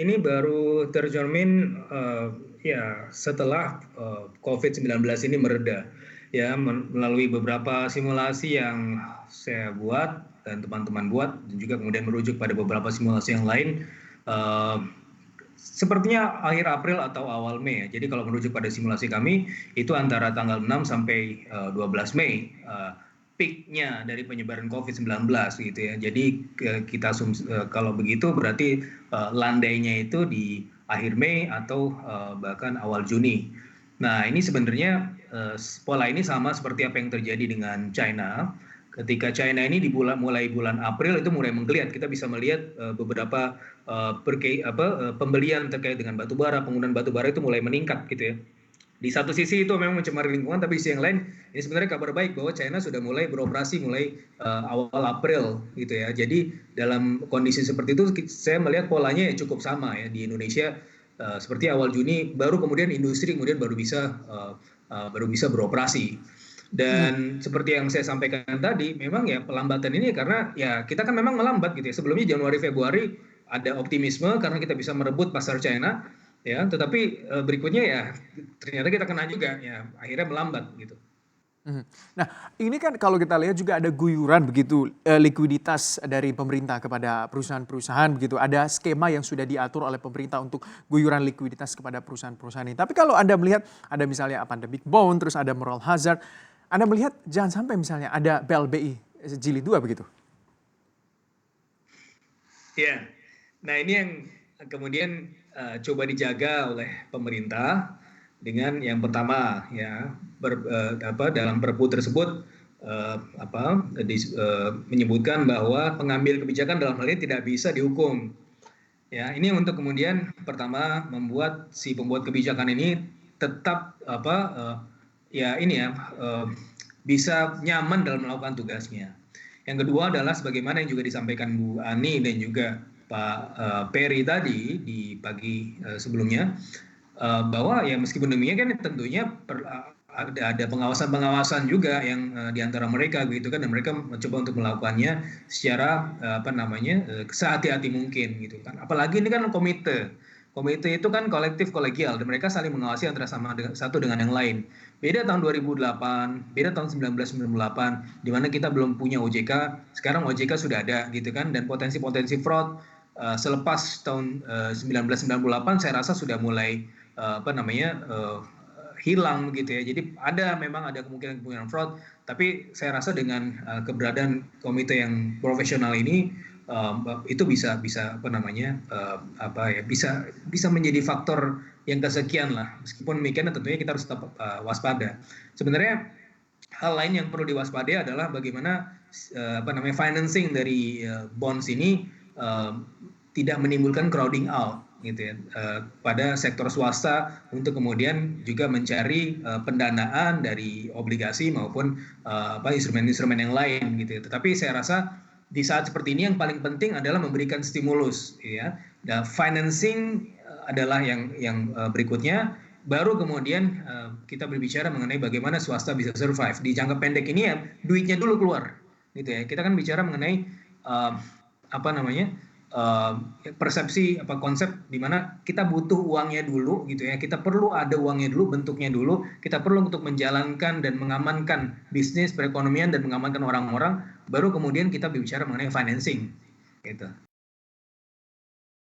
Ini baru tercermin, ya setelah, COVID-19 ini mereda, ya melalui beberapa simulasi yang saya buat dan teman-teman buat, dan juga kemudian merujuk pada beberapa simulasi yang lain, eee, sepertinya akhir April atau awal Mei ya. Jadi kalau merujuk pada simulasi kami, itu antara tanggal 6 sampai, 12 Mei, peak-nya dari penyebaran COVID-19 gitu ya. Jadi kita kalau begitu berarti, landainya itu di akhir Mei atau, bahkan awal Juni. Nah, ini sebenarnya, pola ini sama seperti apa yang terjadi dengan China. Ketika China ini mulai bulan April itu mulai menggeliat, kita bisa melihat, beberapa, pembelian terkait dengan batubara, penggunaan batubara itu mulai meningkat gitu ya. Di satu sisi itu memang mencemari lingkungan, tapi di sisi yang lain ini sebenarnya kabar baik bahwa China sudah mulai beroperasi mulai, awal April gitu ya. Jadi dalam kondisi seperti itu saya melihat polanya ya cukup sama ya di Indonesia, seperti awal Juni baru kemudian industri kemudian baru bisa beroperasi. Mhm. Dan seperti yang saya sampaikan tadi, memang ya pelambatan ini karena ya kita kan memang melambat gitu ya. Sebelumnya Januari Februari ada optimisme karena kita bisa merebut pasar China, ya. Tetapi berikutnya ya ternyata kita kena juga, ya akhirnya melambat gitu. Mhm. Nah, ini kan kalau kita lihat juga ada guyuran begitu, likuiditas dari pemerintah kepada perusahaan-perusahaan begitu. Ada skema yang sudah diatur oleh pemerintah untuk guyuran likuiditas kepada perusahaan-perusahaan ini. Tapi kalau Anda melihat ada misalnya pandemic bond, terus ada moral hazard, Anda melihat jangan sampai misalnya ada PLBI jilid 2 begitu? Ya. Nah, ini yang kemudian, coba dijaga oleh pemerintah dengan yang pertama ya, dalam Perpu tersebut, menyebutkan bahwa pengambil kebijakan dalam hal ini tidak bisa dihukum. Ya, ini untuk kemudian pertama membuat si pembuat kebijakan ini tetap ya ini ya, bisa nyaman dalam melakukan tugasnya. Yang kedua adalah sebagaimana yang juga disampaikan Bu Ani dan juga Pak, Peri tadi di pagi, sebelumnya, bahwa ya meskipun demikian kan tentunya ada pengawasan-pengawasan juga yang, di antara mereka gitu kan, dan mereka mencoba untuk melakukannya secara, sehati-hati mungkin gitu kan. Apalagi ini kan komite. Komite itu kan kolektif kolegial dan mereka saling mengawasi antara satu dengan yang lain. Beda tahun 2008, beda tahun 1998 di mana kita belum punya OJK, sekarang OJK sudah ada gitu kan, dan potensi-potensi fraud, selepas tahun, 1998 saya rasa sudah mulai, hilang gitu ya. Jadi memang ada kemungkinan fraud, tapi saya rasa dengan, keberadaan komite yang profesional ini, itu bisa bisa bisa menjadi faktor yang kesekian lah. Meskipun demikian tentunya kita harus tetap, waspada. Sebenarnya hal lain yang perlu diwaspadai adalah bagaimana financing dari, bonds ini, tidak menimbulkan crowding out gitu ya, pada sektor swasta untuk kemudian juga mencari, pendanaan dari obligasi maupun, instrumen-instrumen yang lain gitu ya. Tetapi saya rasa di saat seperti ini yang paling penting adalah memberikan stimulus ya. Dan financing, adalah yang, berikutnya, baru kemudian, kita berbicara mengenai bagaimana swasta bisa survive. Di jangka pendek ini ya duitnya dulu keluar gitu ya. Kita kan bicara mengenai, eee, apa namanya, persepsi konsep di mana kita butuh uangnya dulu gitu ya. Kita perlu ada uangnya dulu, bentuknya dulu. Kita perlu untuk menjalankan dan mengamankan bisnis perekonomian dan mengamankan orang-orang, baru kemudian kita berbicara mengenai financing gitu.